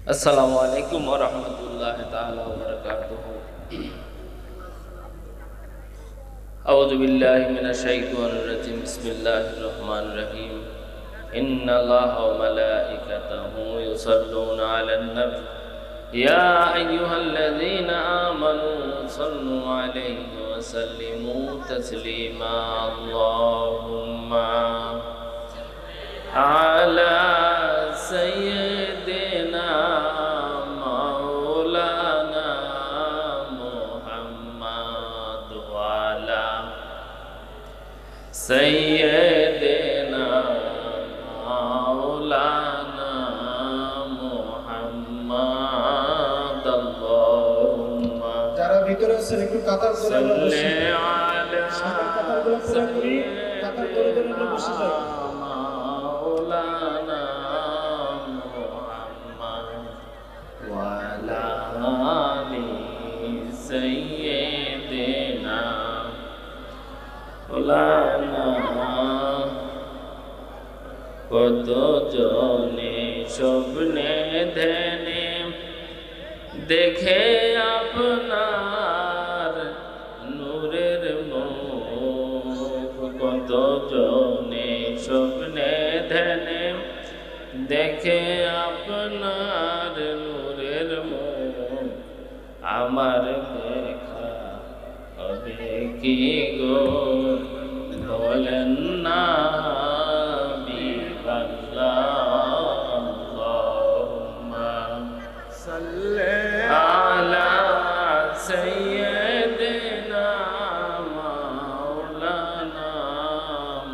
अस्सलामु अलैकुम व रहमतुल्लाहि ताला व बरकातुहू। अऊज़ु बिल्लाहि मिनश शैतानिर रजीम। बिस्मिल्लाहिर रहमानिर रहीम। इन्नल्लाहा व मलाइकतहू युसल्लूना अलन नबी या अय्युहल्लज़ीना आमनू सल्लु अलैहि व सल्लिमू तस्लीमा। अल्लाहुम्मा अला सय्यिदिना मौलाना मुहम्मद व अला सय्यिदिना मौलाना मुहम्मद। अल्लाहुम्मा যারা ভিতরে আছেন একটু কাতার করে আমরা বসি। সামনের কাতারগুলো পুরো করি, কাতার করে করে আমরা বসে যাই। मौलाना मुहम्मद व अला आलि सय्यिदिना मौलाना। কত জনে স্বপ্নে ধ্যানে দেখে আপনার নূরের মুখ, কত জনে স্বপ্নে ধ্যানে দেখে আপনার নূরের মুখ। আমার দেখা হবে কি গো বলেন না सय्यिदिना मौलाना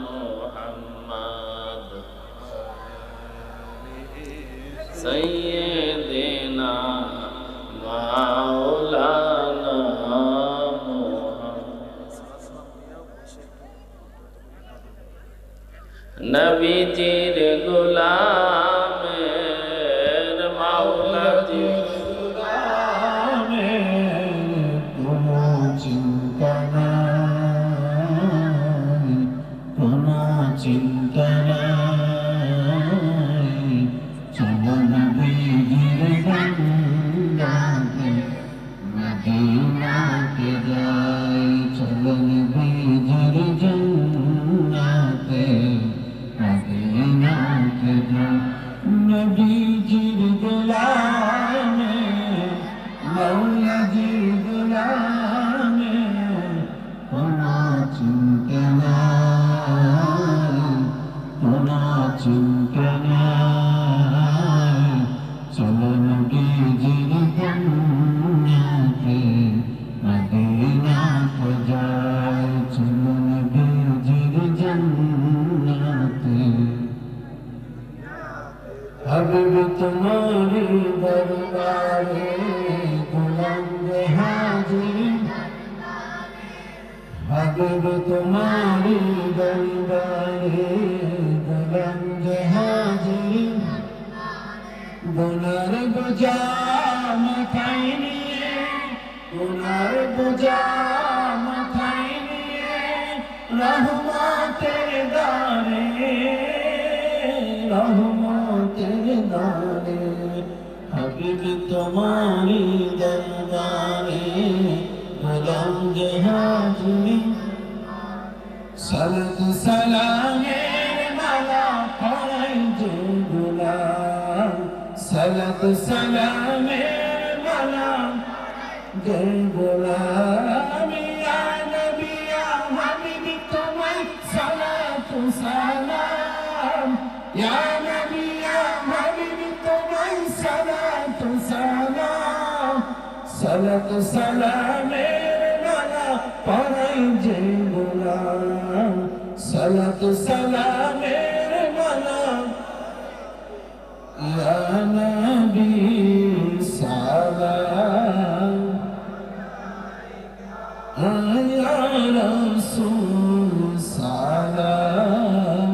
मुहम्मद। नबीजीर गुलामेर माওলাজির কোনো চিন্তা নাই, কোনো চিন্তা নাই। চলো নবীজির বান্দাকে মদিনাতে যাই, চলো নবীজির জান্নাতে মদিনাতে যাই। নবীজির গোলামে মাওলাজির গোলামে কোনো চিন্তা নাই, কোনো চিন্তা নাই। চলো নবীজির জান্নাতে মদিনাতে যাই, চলো নবীজির জান্নাতে। হাবিব তোমারি দরবারে গোলাম রে হাজির, হাবিব তোমারি দরবারে গোলাম রে হাজির। গুনার বোঝা মাথায় নিয়ে, গুনার বোঝা মাথায় নিয়ে রহমতের দ্বারে, রহমতের দ্বারে। হাবিব তোমারি দরবারে গোলাম যে হাজির। সালাত সালামের মালা পরাই যে গোলাম, সালাত সালামের মালা যে গোলাম। ইয়া নবী ইয়া হাবিব তোমায় সালাত সালাম, ইয়া নবী ইয়া হাবিব তোমায় সালাত সালাম। সালাত সালামের মালা পরাই যে গোলাম, সালাত সালামের মালা। ইয়া নবী সালাম, ইয়া রাসূল সালাম,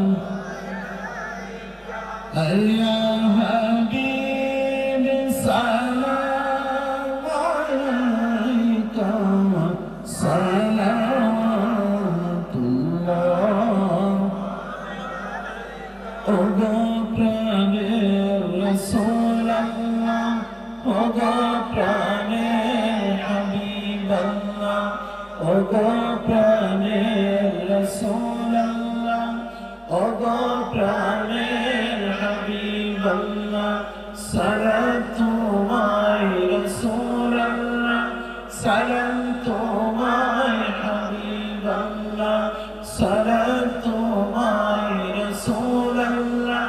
ইয়া হাবিব সালাম আলাইকা সালাতুল্লাহ। ওগো প্রাণের রাসূল আল্লাহ ওগো প্রাণের হাবিবাল্লাহ ওগো প্রাণের রাসূলুল্লাহ ওগো প্রাণের হাবিবাল্লাহ সালাম তোমায় রাসূলুল্লাহ সালাম তোমায় হাবিবাল্লাহ সালাম তোমায় রাসূলুল্লাহ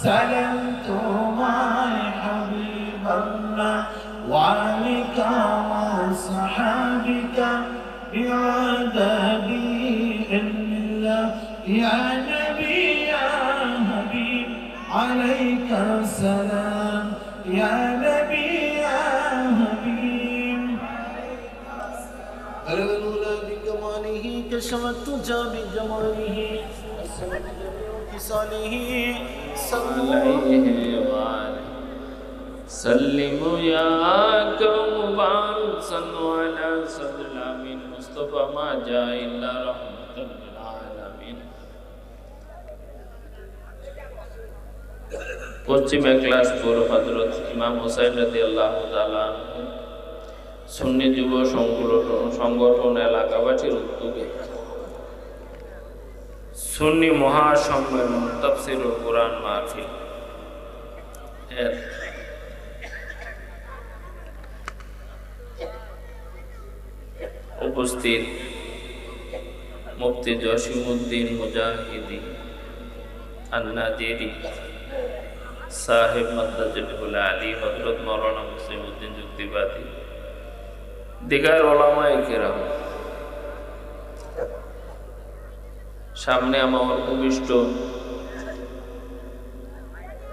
সালাম তোমায় হাবিবাল্লাহ ওয়া আলাইকা ওয়া সাহাবিকা বিআদাবি ইল্লাহ ইয়া নবী ইয়া হাবিব আলাইকা সালাম ইয়া নবী ইয়া হাবিব الأولى بكماله كشفت بجماله وسلم جميع خصاله صلى عليه وآله سلموا يا قوم بارك صلوا على صدر الأمين مصطفى ما جاء إلا رحمة للعالمين পশ্চিম একলাশপুর হযরত ইমাম হোসেন রাদিয়াল্লাহু তাআলা সুন্নি যুব সংগঠন এলাকাবাসীর উদ্যোগে সুন্নি মহাসম্মেলন তাফসীরুল কুরআন মাহফিল এর উপস্থিত মুফতি জসিমউদ্দিন মুজাহিদি আন-নাজিরি সাহেব মাদ্দাজুল আলী হযরত মাওলানা মুসলিমউদ্দিন যুক্তিবাদী দিগার ওলামায়ে কেরাম সামনে আমার উপবিষ্ট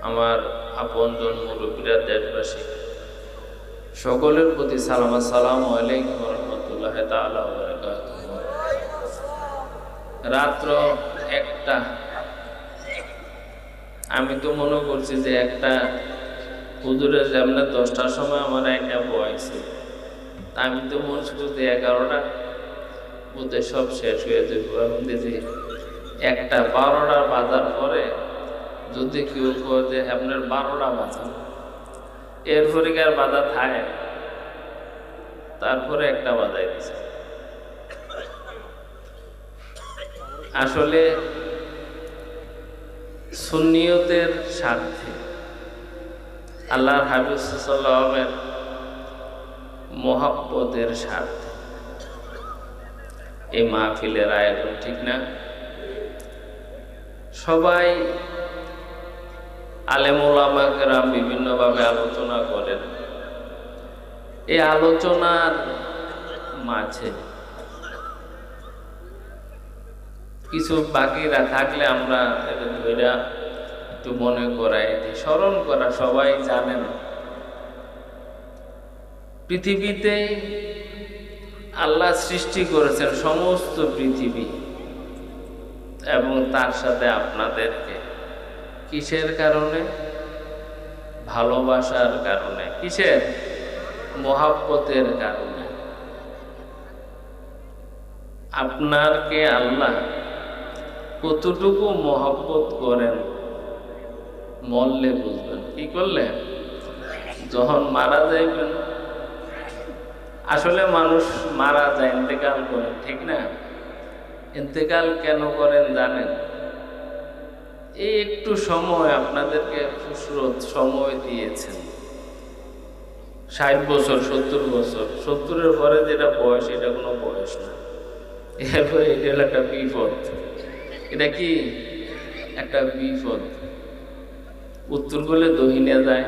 আমার আপনজন মুরব্বীরা দেশবাসী সকলের প্রতি সালাম আসসালামু আলাইকুম ওয়া রাহমাতুল্লাহি তাআলা ওয়া বারাকাতুহু। রাত্র 1টা আমি তো মনে করছি যে একটা হুজুরের সামনে 10টার সময় আমার একটা বয়সে আমি তো মনে করছি 11টা বুঝে সব শেষ হয়ে যাবে। এখন দেখি 1টা 12টার বাজার পরে যদি কেউ কয় যে আপনার 12টা বাজার এরপরে কি আর বাজার থাকে তারপরে 1টা বাজাই দিছে। আসলে সুন্নিয়তের স্বার্থে আল্লাহর হাবিব সাল্লাল্লাহু আলাইহি ওয়াসাল্লামের মহব্বতের স্বার্থে এই মাহফিলের আয়োজন, ঠিক না? সবাই আলেম ওলামা কেরাম বিভিন্নভাবে আলোচনা করেন। এই আলোচনার মাঝে কিছু বাকিরা থাকলে আমরা ধৈর্য একটু মনে করাই দিই, স্মরণ করা। সবাই জানেন পৃথিবীতে আল্লাহ সৃষ্টি করেছেন সমস্ত পৃথিবী এবং তার সাথে আপনাদেরকে কিসের কারণে? ভালোবাসার কারণে। কিসের? মহব্বতের কারণে। আপনারকে আল্লাহ কতটুকু মহব্বত করেন মরলে বুঝবেন। কি করলে? যখন মারা যাইবেন। আসলে মানুষ মারা যায়, ইন্তেকাল করেন, ঠিক না? ইন্তেকাল কেন করেন জানেন? এই একটু সময় আপনাদেরকে ফুসরত সময় দিয়েছেন, 60 বছর 70 বছর। 70-এর পরে যেটা বয়স এটা কোনো বয়স না। এরপরে এটা হলো একটা বিপদ। এটা কি? একটা বিপদ। উত্তর করলে দহিনে যায়,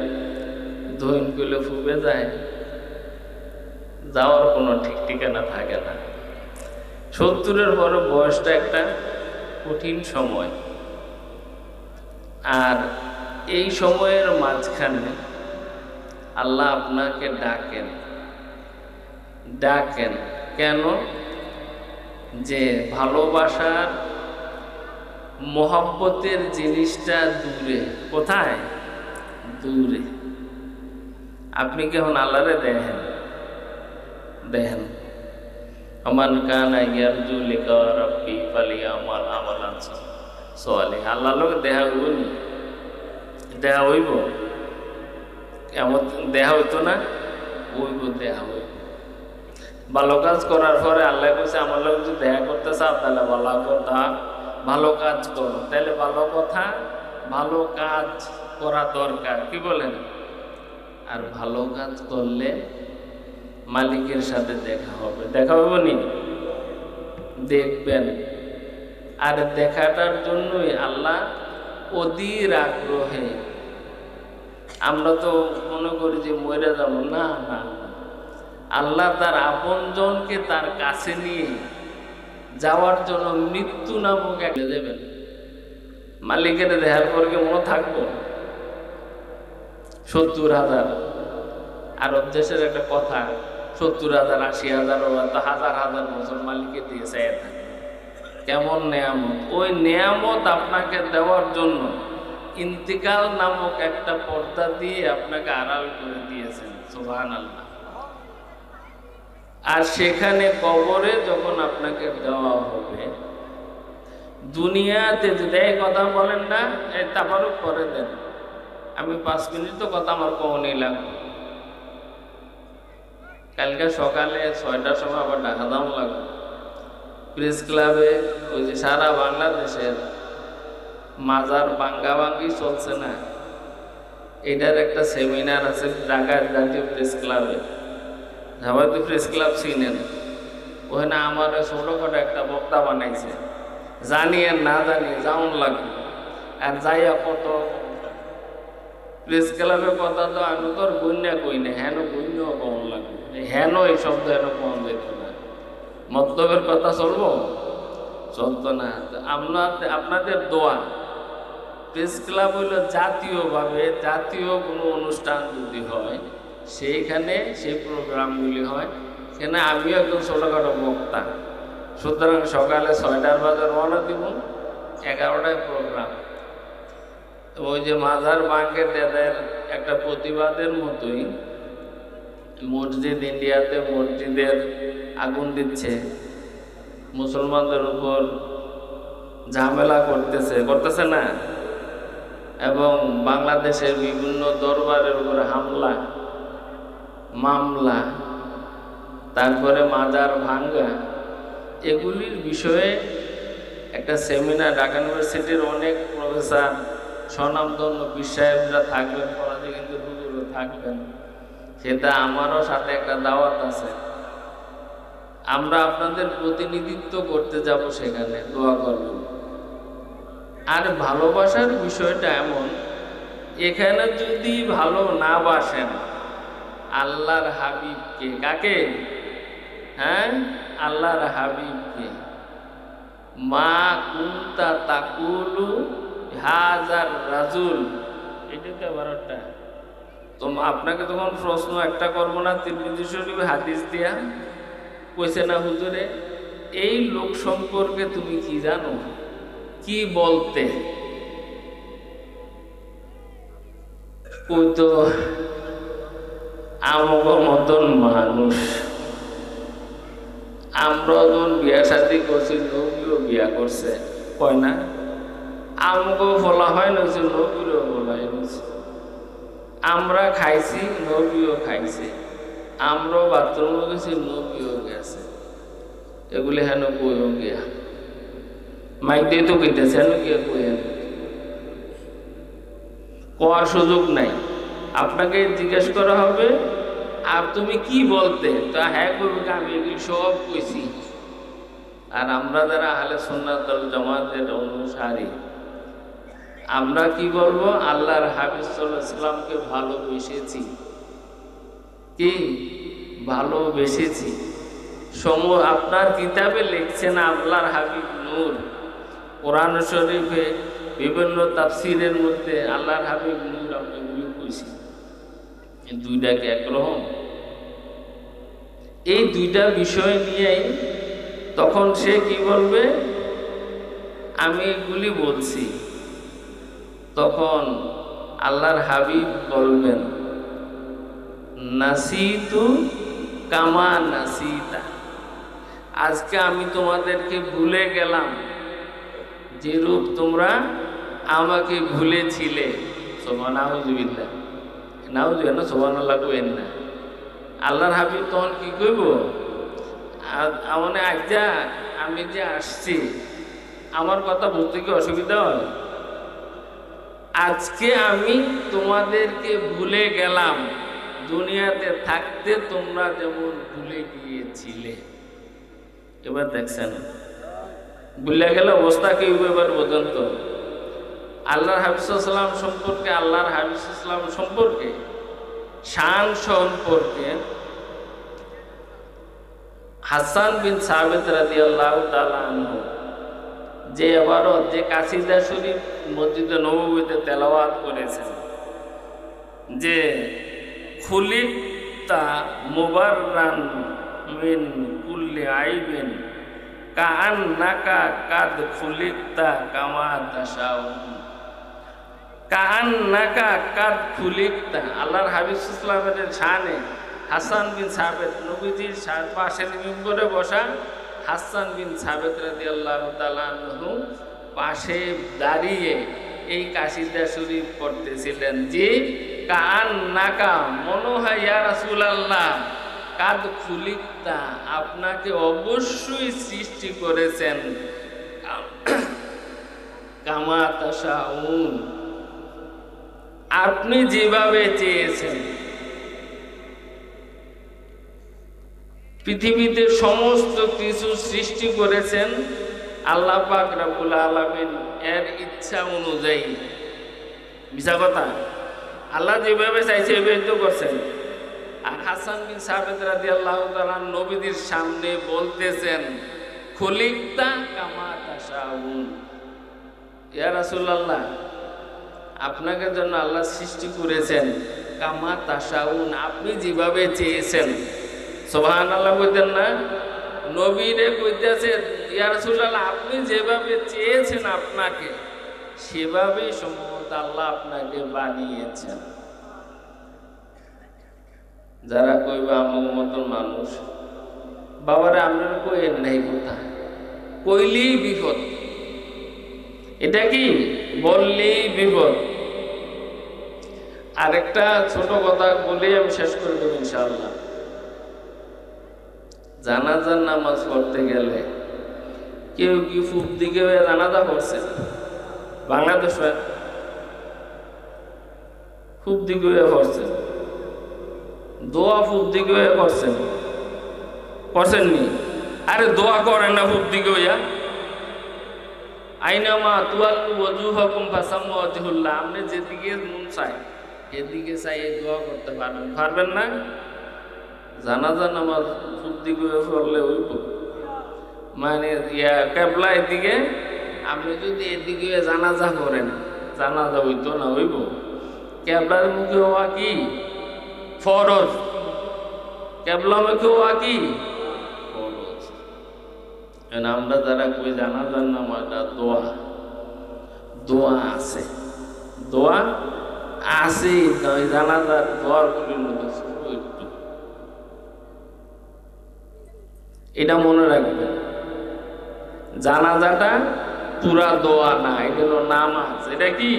দহিন করলে ফুবে যায়, যাওয়ার কোনো ঠিক ঠিকানা থাকে না। 70-এর পরে বয়সটা একটা কঠিন সময়। আর এই সময়ের মাঝখানে আল্লাহ আপনাকে ডাকেন। ডাকেন কেন? যে ভালোবাসার মহব্বতের জিনিসটা দূরে। কোথায়? দূরে। আপনি কেমন আল্লাহরে দেখেন? দেখেন আমান কানা ইয়ারজু লিকা রাব্বি ফালিয়ামাল আমালান সালিহ। আল্লাহর লগে দেখা হইব নি? দেখা হইব? এমন দেয়া হইতো না, ওই দেয়া হইত। ভালো কাজ করার পরে আল্লাহ কইছে আমার লোক যদি দেখা করতে চাও তাহলে ভালো কথা ভালো কাজ করো। তাহলে ভালো কথা ভালো কাজ করা দরকার, কি বলেন? আর ভালো কাজ করলে মালিকের সাথে দেখা হবে। দেখা হবে নি? দেখবেন। আর দেখাটার জন্যই আল্লাহ অধীর আগ্রহে। আমরা তো মনে করি যে মরে যাব, না না, আল্লাহ তার আপনজনকে তার কাছে নিয়ে যাওয়ার জন্য মৃত্যু নামক একটা দেবেন। মালিকের দেখার পর কি মনে থাকবো? 70,000 আরব দেশের একটা কথা, 70,000 80,000 হাজার হাজার বছর মালিকে দিয়ে চাইয়া থাকে। কেমন নেয়ামত! ওই নেয়ামত আপনাকে দেওয়ার জন্য ইন্তিকাল নামক একটা পর্দা দিয়ে আপনাকে আড়াল করে দিয়েছেন। সুবহানাল্লাহ। আর সেখানে কবরে যখন আপনাকে দেওয়া হবে, দুনিয়াতে যদি এই কথা বলেন না, এই তাবারুক করে দেন, আমি 5 মিনিট তো কথা আমার কমনই লাগবে। কালকে সকালে 6টার সময় আবার ঢাকা দাম লাগবে প্রেস ক্লাবে। ওই যে সারা বাংলাদেশের মাজার ভাঙ্গি চলছে না, এটার একটা সেমিনার আছে ঢাকার জাতীয় প্রেস ক্লাবে। হয়তো প্রেস ক্লাব চিনেন, ওখানে আমার ছোটখাটো একটা বক্তা বানাইছে। জানি আর না জানি যাওন লাগবে। আর যাইয়া কত প্রেস ক্লাবের কথা তো আমি তো আর গণ্যা কই না, হেন গণ্যও কমন লাগবে। হেন এই শব্দ হেন কমন যেত না, মতলবের কথা চলবো, চলতো না। আপনাদের দোয়া, প্রেস ক্লাব হইল জাতীয়ভাবে জাতীয় কোনো অনুষ্ঠান যদি হয় সেইখানে সেই প্রোগ্রামগুলি হয়, সেখানে আমিও একদম ছোটোখাটো বক্তা। সুতরাং সকালে 6টার বাজে রওনা দিব, 11টায় প্রোগ্রাম। ওই যে মাজার ভাঙ্গে তাদের একটা প্রতিবাদের মতোই মসজিদ ইন্ডিয়াতে মসজিদের আগুন দিচ্ছে, মুসলমানদের উপর ঝামেলা করতেছে না, এবং বাংলাদেশের বিভিন্ন দরবারের উপরে হামলা মামলা, তারপরে মাজার ভাঙ্গা, এগুলির বিষয়ে একটা সেমিনার ঢাকা ইউনিভার্সিটির অনেক প্রফেসর স্বনামধন্য বিশ্বাসীরা থাকবেন, ফরাজি কিন্তু হুজুরও থাকবেন। সেটা আমারও সাথে একটা দাওয়াত আছে। আমরা আপনাদের প্রতিনিধিত্ব করতে যাব সেখানে, দোয়া করবেন। আর ভালোবাসার বিষয়টা এমন, এখানে যদি ভালো না বাসেন আল্লাহর হাবিবকে, কাকে? হ্যাঁ, আল্লাহর হাবিবকে। মা কুনতা তাকুলু হাজার রাজুল, এটা তো বারোটা। তো আপনাকে তখন প্রশ্ন একটা করবো না, তিরমিজি শরীফে হাদিস দিয়া কইছে না হুজুরে, এই লোক সম্পর্কে তুমি কি জানো, কি বলতে? ওই তো আমগো মতন মানুষ, আমরা যখন বিয়া শাদী করছি নবীও বিয়া করছে, কয় না? আমগো বলা হয় না, নবীরও বলা হয়েছে। আমরা খাইছি, নবীও খাইছে। আমরাও বাথরুমও গেছি, নবীও গেছে। এগুলি হেন কইও গিয়া মাইক দিয়ে তো কইতেছে, হেন গিয়া কইেন, কোয়ার সুযোগ নাই। আপনাকে জিজ্ঞেস করা হবে আর তুমি কি বলতে, তা হ্যাঁ করবে আমি এগুলি সব কইছি। আর আমরা যারা আহলে সুন্নাত ওয়াল জামাতের অনুসারী, আমরা কি বলবো? আল্লাহর হাবিব সাল্লাল্লাহু আলাইহি ওয়াসাল্লামকে ভালোবেসেছি। কি ভালোবেসেছি? আপনার কিতাবে লিখছেন আল্লাহর হাবিব নূর, কোরআন শরীফে বিভিন্ন তাফসিরের মধ্যে আল্লাহর হাবিব নূর, আমরা এগুলো কইছি। এই দুইটাকে একরকম? এই দুইটা বিষয় নিয়ে তখন সে কি বলবে? আমি এগুলি বলছি। তখন আল্লাহর হাবিব বলবেন, নাসিতু কামা নাসিতা, আজকে আমি তোমাদেরকে ভুলে গেলাম যেরূপ তোমরা আমাকে ভুলেছিলে। সুবহানাল্লাহ। নাও যেন সুবহানাল্লাহ কইেন না। আল্লাহর হাবিব তখন কি কইব, মানে আজ্ঞা আমি যে আসছি আমার কথা বুঝতে কি অসুবিধা হয়? আজকে আমি তোমাদেরকে ভুলে গেলাম, দুনিয়াতে থাকতে তোমরা যেমন ভুলে গিয়েছিলে। এবার দেখছেন ভুলে গেলে অবস্থা কি হইব এবার পর্যন্ত। আল্লাহর হাবিব সাল্লাল্লাহু সম্পর্কে, আল্লাহর হাবিব সাল্লাল্লাহু সম্পর্কে, শান সম্পর্কে হাসান বিন সাবিত রাদিয়াল্লাহু তাআলা আনহু যে ইবারত, যে কাসিদা শরীফ মসজিদে নববীতে তেলাওয়াত করেছেন, যে খুলিকতা মুবাররান মিন কুল্লি আইবিন কাআন্নাকা কাদ খুলিকতা কামা তাশাউ। কাআন্নাকা কাদ খুলিকতা, আল্লাহর হাবিব সাল্লাল্লাহু আলাইহি ওয়াসাল্লামের শানে হাসান বিন সাবিত, নবীজির পাশে মিম্বরে বসা হাসান বিন সাবিত রাদিয়াল্লাহু তাআলা আনহু পাশে দাঁড়িয়ে এই কাসিদা শরীফ পড়তেছিলেন যে কাআন্নাকা, মনে হয় ইয়া রাসূলুল্লাহ, কাদ খুলিকতা, আপনাকে অবশ্যই সৃষ্টি করেছেন কামা তাশাউন, আপনি যেভাবে চেয়েছেন। পৃথিবীতে সমস্ত কিছু সৃষ্টি করেছেন আল্লাহ পাক রব্বুল আলামিন এর ইচ্ছা অনুযায়ী। মিছা কথা, আল্লাহ যেভাবে চাইছে এভাবে তো করছেন। আর হাসান বিন সাবিত রাদিয়াল্লাহু তাআলা নবীদের সামনে বলতেছেন খুলিকতা কামা তাশাউন, ইয়া রাসূলুল্লাহ, আপনাকে জন্য আল্লাহ সৃষ্টি করেছেন কামা তাশাউন, আপনি যেভাবে চেয়েছেন। সুবহানাল্লাহ কইতেন না? নবীরে কইতেছে ইয়া রাসূলুল্লাহ, আপনি যেভাবে চেয়েছেন আপনাকে সেভাবেই সম্ভবত আল্লাহ আপনাকে বানিয়েছেন। যারা কইবা আমার মতন মানুষ, বাবারে আপনারা কইেন নাই কথা, কইলেই বিপদ। এটা কি বললেই বিপদ। আরেকটা ছোট কথা বলে আমি শেষ করে দেব ইনশাআল্লাহ। জানাজার নামাজ পড়তে গেলে কেউ কি ফুপ দিকে হয়ে জানাজা পড়ছে? বাংলাদেশে ফুপ দিকে হয়ে পড়ছে, দোয়া ফুপ দিকে হয়ে করছেন, করছেননি? আরে দোয়া করেন না ফুপ দিকে হইয়া। আইনামা তুয়াল্লু ওয়াজুহাকুম ফাসাম্মু ওয়াজহুল্লাহ, আপনি যেদিকে মন চায় এদিকে চাই দোয়া করতে পারবেন, পারবেন না? জানাজা নামাজ ফুদ্দি করে পড়লে হইব, মানে কেবলা এদিকে, আপনি যদি এদিকে জানাজা করেন জানাজা হইতো না, হইব? কেবলার মুখে হওয়া কি ফরজ, কেবলা মুখে হওয়া কি ফরজ। আমরা যারা কই জানাজার নামাজটা দোয়া, দোয়া আছে, দোয়া আছে, জানাজার দোয়ার পরিণত একটু এটা মনে রাখবেন। জানাজাটা পুরা দোয়া না, এটা হলো নামাজ। এটা কি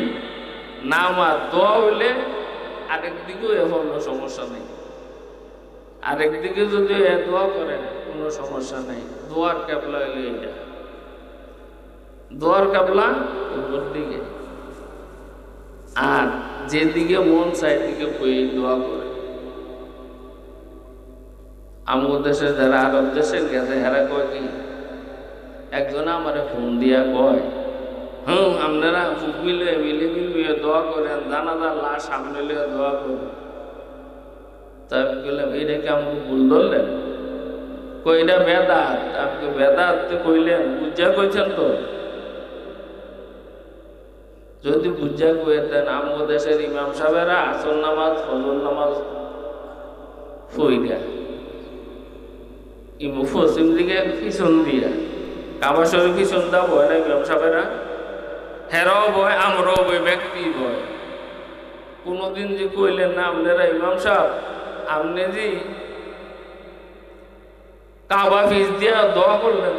নামাজ? দোয়া হইলে আরেক দিকেও হলো সমস্যা নেই, আরেক দিকে যদি দোয়া করেন কোনো সমস্যা নেই। দোয়ার কেবলা হইলে এটা, দোয়ার কেবলা উপর দিকে, আর যেদিকে মন চায় দিকে দোয়া করে। আমাদের দেশে যারা আরব দেশের গেছে এরা কয় কি, একজন আমার ফোন দিয়া কয়, আপনারা মিলে মিলিয়ে দোয়া করেন, জানাজার লাশ সামনে লিয়ে দোয়া করেন। তাই বললাম এইটাকে আমাকে ভুল ধরলেন, কই এটা বেদাত। আপনি বেদাত কইলেন, বুঝা কইছেন তো? যদি বুঝা কয়ে দেন, আমাদের দেশের ইমাম সাহেবেরা আসর নামাজ ফজর নামাজ ফইরা পশ্চিম দিকে পিছন দিয়া, কাবা শরীফ পিছন দা বয় না ইমাম সাহেবেরা, হেরাও বয়, আমরাও বয়, ব্যক্তি বয়। কোনদিন যে কইলেন না আপনারা ইমাম সাহেব আপনি যে কাবা পিছ দিয়া দোয়া করলেন,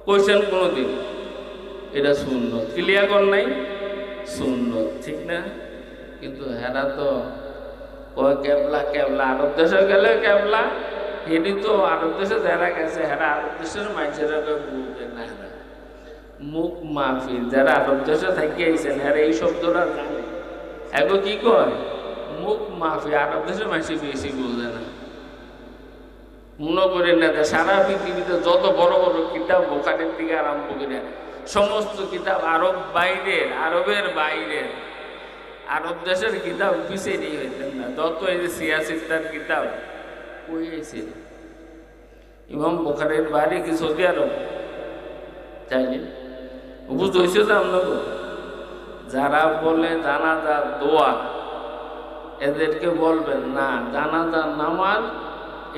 কইছেন কোনদিন? এটা সুন্নত, ক্লিয়ার কর নাই সুন্নত, ঠিক না? কিন্তু হেরা তো কয় কেবলা কেবলা, আরব দেশে গেলে কেবলা, হেডি তো আরব দেশে যারা গেছে হেরা আরব দেশের মানুষেরা বুঝবে না। হেরা মুখ মাহফিল যারা আরব দেশে থাকি আইছেন হেরা এই শব্দটা জানে। এখন কি কয় মুখ মাহফিল, আরব দেশের মানুষ বেশি বুঝে না। মনে করি না যে সারা পৃথিবীতে যত বড় বড় কিতাব বোখারির থেকে আরম্ভ করে সমস্ত কিতাব আরব বাইরের, আরবের বাইরের, আরব দেশের কিতাব পিছিয়ে নিয়ে হইতেন না। যত এই যে সিয়াসিত্তার কিতাব ওই আইছিল ইমাম বোখারির বাড়ি কি সৌদি আরব চাইলে বুঝ হয়েছে তো আপনাকে। যারা বলে জানাজা দোয়া এদেরকে বলবেন না, জানাজা নামাজ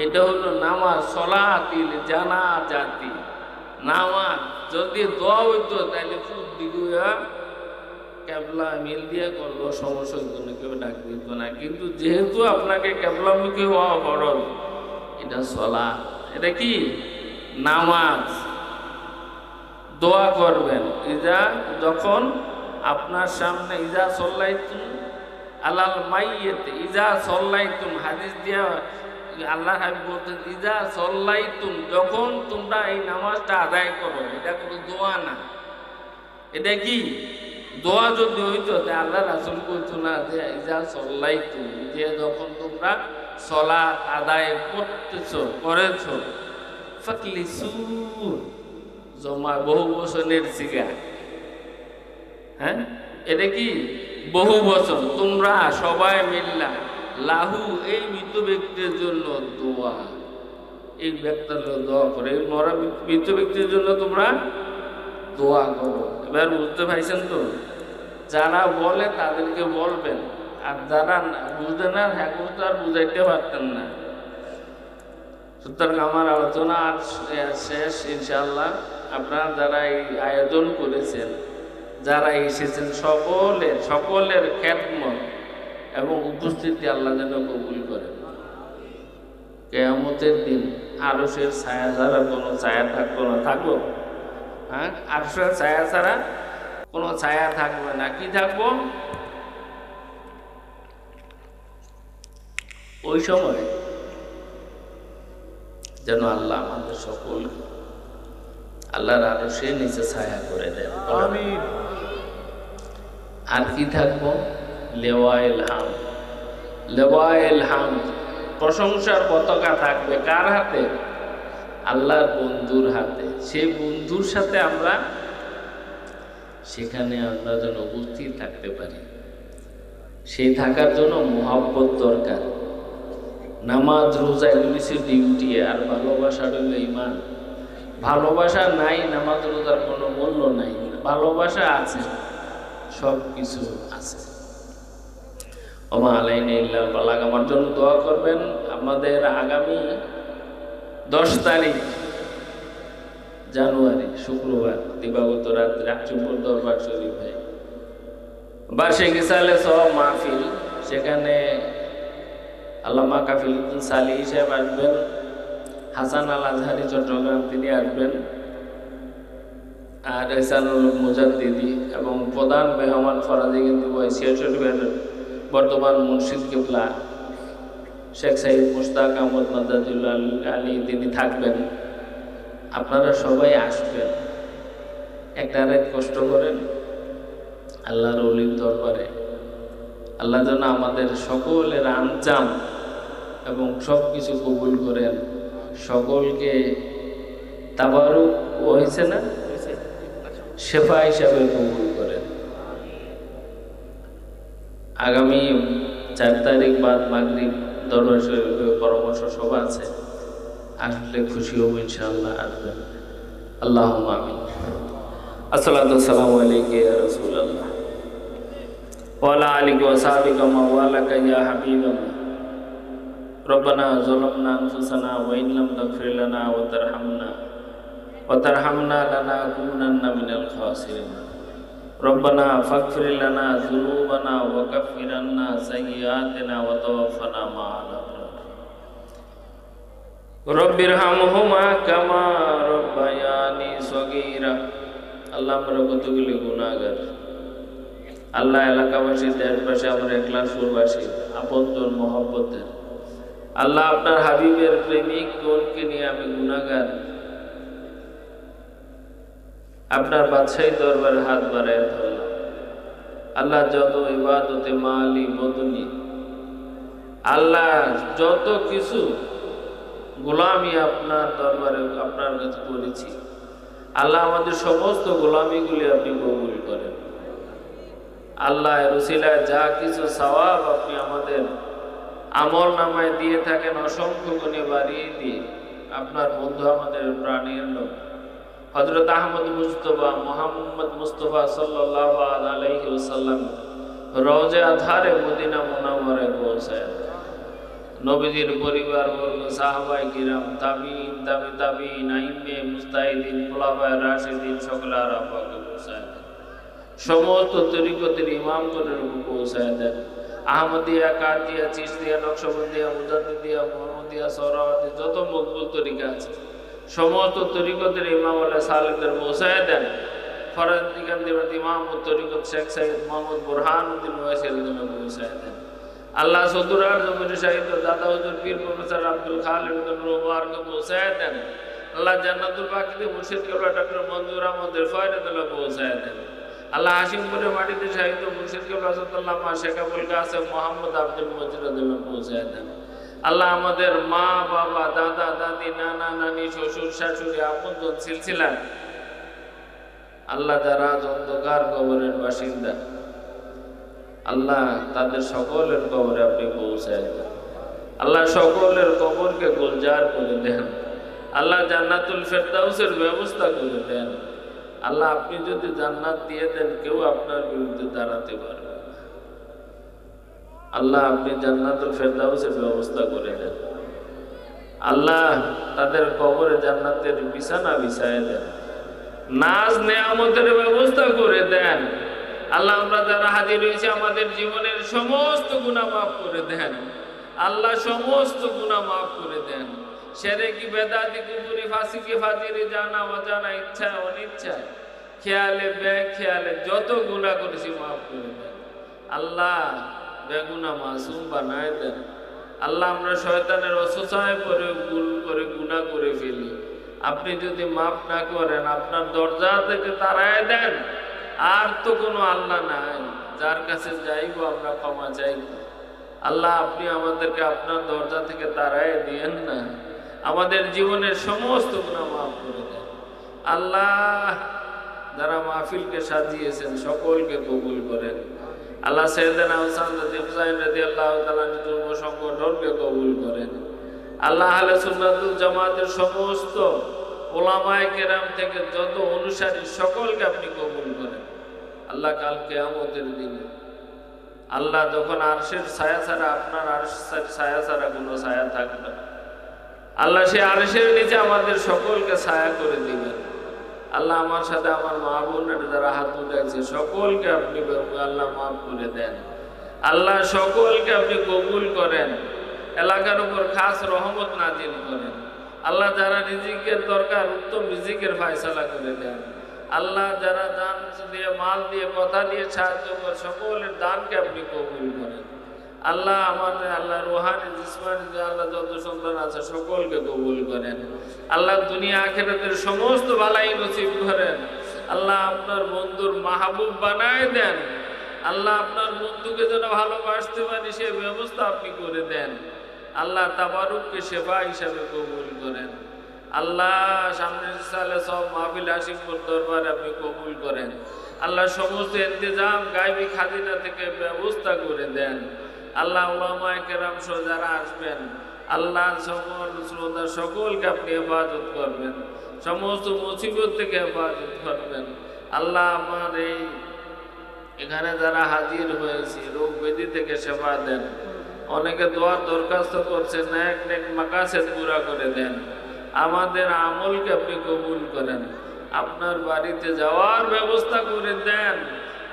এটা হলো নামাজ সলাতিল জানাজাতি নামাজ। যদি দোয়া হইতো তাহলে খুব দিগুয়া কেবলা মিল দিয়ে করলো, সমস্যা হইতো না, কেউ ডাক দিত না। কিন্তু যেহেতু আপনাকে কেবলামুখী হওয়া ফরজ, এটা সলা, এটা কি নামাজ। দোয়া করবেন ইজা, যখন আপনার সামনে ইজা সল্লাইতুম আলাল মাইয়েতে, ইজা সল্লাইতুম হাদিস দিয়া আল্লাহ হাবিব বলতেন ইজা সল্লাইতুম, যখন তোমরা এই নামাজটা আদায় করো। এটা কোনো দোয়া না, এটা কি দোয়া যদি হইতো আল্লাহ রাসূল কইতো না যে ইজা সল্লাইতুম, যে যখন তোমরা সালাত আদায় করতেছো করেছো, ফাকলিসু জমা বহু বচনের সিগা। হ্যাঁ, এটা কি বহু বচন, তোমরা সবাই মিল্লা লাহু এই মৃত ব্যক্তির জন্য দোয়া, এই ব্যক্তির দোয়া করে, এই মরা মৃত ব্যক্তির জন্য তোমরা দোয়া করো। এবার বুঝতে পারছেন তো? যারা বলে তাদেরকে বলবেন, আর যারা বুঝে না এখন তো আর বুঝাইতে পারতেন না। সুতরাং আমার আলোচনা আর শেষ ইনশাআল্লাহ। আপনারা যারা এই আয়োজন করেছেন, যারা এসেছেন, সকলের খেদমত এবং উপস্থিতি আল্লাহ যেন কবুল করেন। কিয়ামতের দিন আরশের ছায়া ছাড়া কোনো ছায়া থাকবো না, থাকবো? হ্যাঁ, আরশের ছায়া ছাড়া কোনো ছায়া থাকবে না। কি থাকবো? ওই সময় যেন আল্লাহ আমাদের সকলকে আল্লাহর আরশের নিচে ছায়া করে দেন। আমিন। আর কি থাকবো? লেওয়াইল হামদ, লেওয়াইল হামদ, প্রশংসার পতাকা থাকবে কার হাতে? আল্লাহর বন্ধুর হাতে। সেই বন্ধুর সাথে আমরা সেখানে আমরা যেন উপস্থিত থাকতে পারি। সেই থাকার জন্য মুহাব্বত দরকার। নামাজ রোজা এগুলি সে ডিউটি, আর ভালোবাসার হইল ঈমান। ভালোবাসা নাই, নামাজ রোজার কোনো মূল্য নাই। ভালোবাসা আছে, সব কিছু আছে। ওমা আলাইনা ইল্লাল বালাগ। আমার জন্য দোয়া করবেন। আমাদের আগামী 10 তারিখ জানুয়ারি শুক্রবার দিবাগত রাত্রে আচুপুর দরবার শরীফে বার্ষিক ইসালে সওয়াব মাহফিল। সেখানে আল্লামা কাফিলুদ্দিন সালি সাহেব আসবেন, হাসান আল আজহারি চট্টগ্রাম তিনি আসবেন, আর এহসানুল মুজাদ্দিদি এবং প্রধান মেহমান ফরাজি কিন্তু বয়সিয়া শরীফের বর্তমান মুর্শিদ কিবলা শেখ সাইদ মুশতাক আহমদ মাদাজুল্লাহ আলী তিনি থাকবেন। আপনারা সবাই আসবেন, একটা রাত কষ্ট করেন আল্লাহর ওলির দরবারে। আল্লাহ যেন আমাদের সকলের আঞ্জাম এবং সব কিছু কবুল করেন। সকলকে তাবারুক হয়েছে না, শেফা হিসাবে কবুল করেন। আগামী 4 তারিখ বাদ মাগরিব দরবার শরীফে পরামর্শ সভা আছে, আসলে খুশি হব ইনশাআল্লাহ। আসবেন। আল্লাহুম্মা আমিন। আসসালাতু ওয়াসসালামু আলাইকা ইয়া রাসূলুল্লাহ ওয়া আলা আলিহি ওয়া সাহবিহি ওয়া মাওয়ালাকা ইয়া হাবিবাল্লাহ। রব্বানা যালামনা আনফুসানা ওয়া ইন লাম তাগফির লানা ওয়া তারহামনা লানাকুনান্না মিনাল খাসিরিন। রব্বানা ফাগফির লানা যুনুবানা ওয়া কাফির আন্না সাইয়্যাতিনা ওয়া তাওফানা মা'আল আবরার। রব্বিরহামহুমা কামা রব্বায়ানি সগীরা। আল্লাহ আমরা কতগুলি গুনাহগার, আল্লাহ এলাকাবাসী, দেশবাসী, আমার এখলাসপুরবাসী, আপনজন মহব্বতের আল্লাহ, আপনার হাবিবের প্রেমিক গণকে নিয়ে আমি গুনাহগার, আপনার বাদশাহী দরবারে হাত বাড়ায় ধরলাম। আল্লাহ, যত ইবাদতে মালি বদনি, আল্লাহ যত কিছু গোলামি আপনার দরবারে আপনার কাছে করেছি, আল্লাহ আমাদের সমস্ত গোলামিগুলি আপনি কবুল করেন। আল্লাহ রসিলায় যা কিছু সওয়াব আপনি আমাদের আমল নামায় দিয়ে থাকেন, অসংখ্য গুণে বাড়িয়ে দিয়ে আপনার বন্ধু, আমাদের প্রাণের লোক হযরত আহমদ মুস্তফা মুহাম্মদ মুস্তফা সাল্লাল্লাহু আলাইহি ওয়াসাল্লাম রওজা আধারে মদিনা মুনাওয়ারায় পৌঁছায়। নবীজির পরিবার বর্গ, সাহাবায়ে কিরাম, তাবিঈন, তাবিঈন, আইম্মে মুজতাহিদিন, খুলাফায়ে রাশিদিন সকলে আরাফাকে পৌঁছায় দেন। সমস্ত তরিকতের ইমামগণের উপর পৌঁছায় দেন। আহমদিয়া, কাদিয়া, চিশতিয়া, নকশবন্দিয়া, মুজাদ্দিদিয়া, মুহাম্মদিয়া, সহরাওয়ার্দী, যত মকবুল তরিকা আছে সমস্ত তরিকতের ইমাম আল্লাহ সালেকদের পৌঁছায় দেন। ফরাদিকান্দিবাদ ইমাম ও তরিকত শেখ সাইয়দ মোহাম্মদ বুরহানুদ্দিন ওয়াইসির জন্য পৌঁছায় দেন। আল্লাহ সদুরার জমির সাহিত্য দাদা হুজুর পীর প্রফেসর আব্দুল খালিদ মুবারককে পৌঁছায় দেন। আল্লাহ জান্নাতুল বাকিতে মুর্শিদ কেবলা ডক্টর মঞ্জুর আহমদের ফয়রাতুল্লাহ পৌঁছায় দেন। আল্লাহ হাশিমপুরের মাটিতে সাহিত্য মুর্শিদ কেবলা সাল্লাল্লাহু শেখ আবুল কাসেম মোহাম্মদ আব্দুল মজিদুল্লাহ পৌঁছায় দেন। আল্লাহ আমাদের মা বাবা, দাদা দাদি, নানা নানি, শ্বশুর শাশুড়ি, আপনজন সিলসিলা, আল্লাহ যারা আজ অন্ধকার কবরের বাসিন্দা, আল্লাহ তাদের সকলের কবরে আপনি পৌঁছায় দেন। আল্লাহ সকলের কবরকে গুলজার করে দেন। আল্লাহ জান্নাতুল ফেরদাউসের ব্যবস্থা করে দেন। আল্লাহ আপনি যদি জান্নাত দিয়ে দেন, কেউ আপনার বিরুদ্ধে দাঁড়াতে পারবে না। আল্লাহ আপনি জান্নাতুল ফেরদাউসের ব্যবস্থা করে দেন। আল্লাহ তাদের কবরে জান্নাতের বিছানা বিছায় দেন। নাজ নেয়ামতের ব্যবস্থা করে দেন। আল্লাহ আমরা যারা হাজির হয়েছে, আমাদের জীবনের সমস্ত গুনাহ মাফ করে দেন। আল্লাহ সমস্ত গুনাহ মাফ করে দেন। শিরকি, বেদাতি, কুফরি, ফাসিকি, ফাজিরি, জানা অজানা, ইচ্ছা অনিচ্ছা, খেয়ালে বেখেয়ালে যত গুনাহ করেছি মাফ করে দেন। আল্লাহ বেগুনাহ মাসুম বানায় দেন। আল্লাহ আমরা শয়তানের অসুসায় পরে ভুল করে গুনাহ করে ফেলি, আপনি যদি মাফ না করেন, আপনার দরজা থেকে তাড়ায় দেন। আর তো কোনো আল্লাহ নাই যার কাছে যাইবো আমরা ক্ষমা চাইব। আল্লাহ আপনি আমাদেরকে আপনার দরজা থেকে তাড়ায় দিয়েন না, আমাদের জীবনের সমস্ত গুনাহ মাফ করে দেন। আল্লাহ যারা মাহফিলকে সাজিয়েছেন সকলকে কবুল করেন। আল্লাহ সাইয়েদনা হুসাইন রাদিয়াল্লাহু তাআলা যুব সংগঠনকে কবুল করেন। আল্লাহ আহলে সুন্নাতুল জামাতের সমস্ত ওলামায়ে কেরাম থেকে যত অনুসারী সকলকে আপনি কবুল করেন। আল্লাহ কাল কিয়ামতের দিনে আল্লাহ যখন আরশের ছায়া ছাড়া, আপনার আরশের ছায়া ছাড়া কোনো ছায়া থাকবে না, আল্লাহ সেই আরশের নিচে আমাদের সকলকে ছায়া করে দিবেন। আল্লাহ আমার সাথে আমার মা বোনের যারা হাত উঠাইছে সকলকে আপনি আল্লাহ মাফ করে দেন। আল্লাহ সকলকে আপনি কবুল করেন। এলাকার উপর খাস রহমত নাজিল করেন। আল্লাহ যারা রিজিকের দরকার উত্তম রিজিকের ফয়সালা করে দেন। আল্লাহ যারা দান দিয়ে, মাল দিয়ে, কথা দিয়ে সাহায্য করেন, সকলের দানকে আপনি কবুল করেন। আল্লাহ আমাদের আল্লাহ রুহানি জিসমানি আল্লাহ যত সন্তান আছে সকলকে কবুল করেন। আল্লাহ দুনিয়া আখিরাতের সমস্ত বালাই নসিব করেন। আল্লাহ আপনার বন্ধুর মাহবুব বানায় দেন। আল্লাহ আপনার বন্ধুকে যেন ভালোবাসতে পারি সে ব্যবস্থা আপনি করে দেন। আল্লাহ তাবারুককে শেফা হিসাবে কবুল করেন। আল্লাহ সামনের সালে সব মাহফিল হাশিমপুর দরবারে আপনি কবুল করেন। আল্লাহ সমস্ত ইন্তজাম গায়বী খাজিনা থেকে ব্যবস্থা করে দেন। আল্লাহ উলামায়ে কেরাম সহ যারা আসবেন, আল্লাহ সকল শ্রোতা সকলকে আপনি হেফাজত করবেন, সমস্ত মুসিবত থেকে হেফাজত করবেন। আল্লাহ আমার এই এখানে যারা হাজির হয়েছে রোগ ব্যাধি থেকে সেবা দেন। অনেকে দোয়ার দরখাস্ত করছেন, নেক নেক মাকাসেদ পুরা করে দেন। আমাদের আমলকে আপনি কবুল করেন। আপনার বাড়িতে যাওয়ার ব্যবস্থা করে দেন।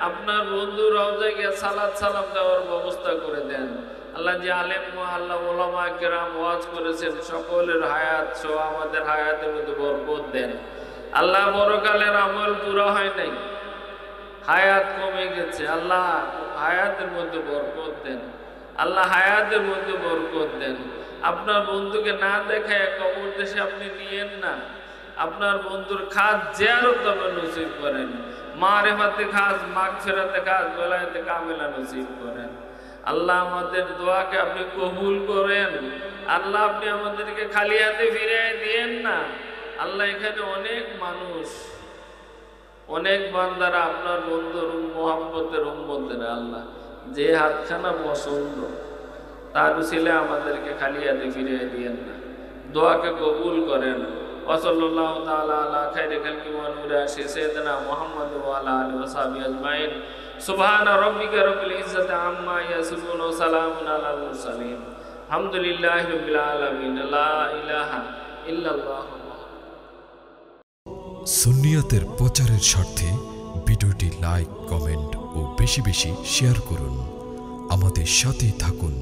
আপনার বন্ধু রওজায় গিয়ে সালাত সালাম দেওয়ার ব্যবস্থা করে দেন। আল্লাহ যে আলেম আল্লাহ ওলামায়ে কেরাম ওয়াজ করেছেন সকলের হায়াত সহ আমাদের হায়াতের মধ্যে বরকত দেন। আল্লাহ বড়কালের আমল পুরা হয় নাই, হায়াত কমে গেছে, আল্লাহ হায়াতের মধ্যে বরকত দেন, আল্লাহ হায়াতের মধ্যে বরকত দেন। আপনার বন্ধুকে না দেখায় কবর দেশে আপনি নিয়েন না, আপনার বন্ধুর খাস জিয়ারত আপনি নসিব করেন, মারিফাতে খাস, মাগফিরাতে খাস, বেলায়েতে কামিলা নসিব করেন। আল্লাহ আমাদের দোয়াকে আপনি কবুল করেন। আল্লাহ আপনি আমাদেরকে খালি হাতে ফিরিয়ে দিয়েন না। আল্লাহ এখানে অনেক মানুষ, অনেক বান্দারা আপনার বন্ধুর মোহাম্মতের উম্মতের, আল্লাহ যে হাতখানা পছন্দ তার ছেলে আমাদেরকে খালি হাতে ফিরিয়ে দিয়েন না, দোয়াকে কবুল করেন। ওয়াসাল্লাল্লাহু তাআলা আলা খাইরি খালকি ওয়া নূরি সাইয়্যিদিনা মুহাম্মদ ওয়া আলা আলিহি ওয়া সাহবিহি আজমাইন। সুবহানা রাব্বিকা রাব্বিল ইজ্জাতি আম্মা ইয়াসিফুন ওয়া সালামুন আলাল মুরসালিন। আলহামদুলিল্লাহি রাব্বিল আলামিন। লা ইলাহা ইল্লাল্লাহ। সুন্নিয়তের প্রচারের স্বার্থে ভিডিওটি লাইক, কমেন্ট ও বেশি বেশি শেয়ার করুন। আমাদের সাথেই থাকুন।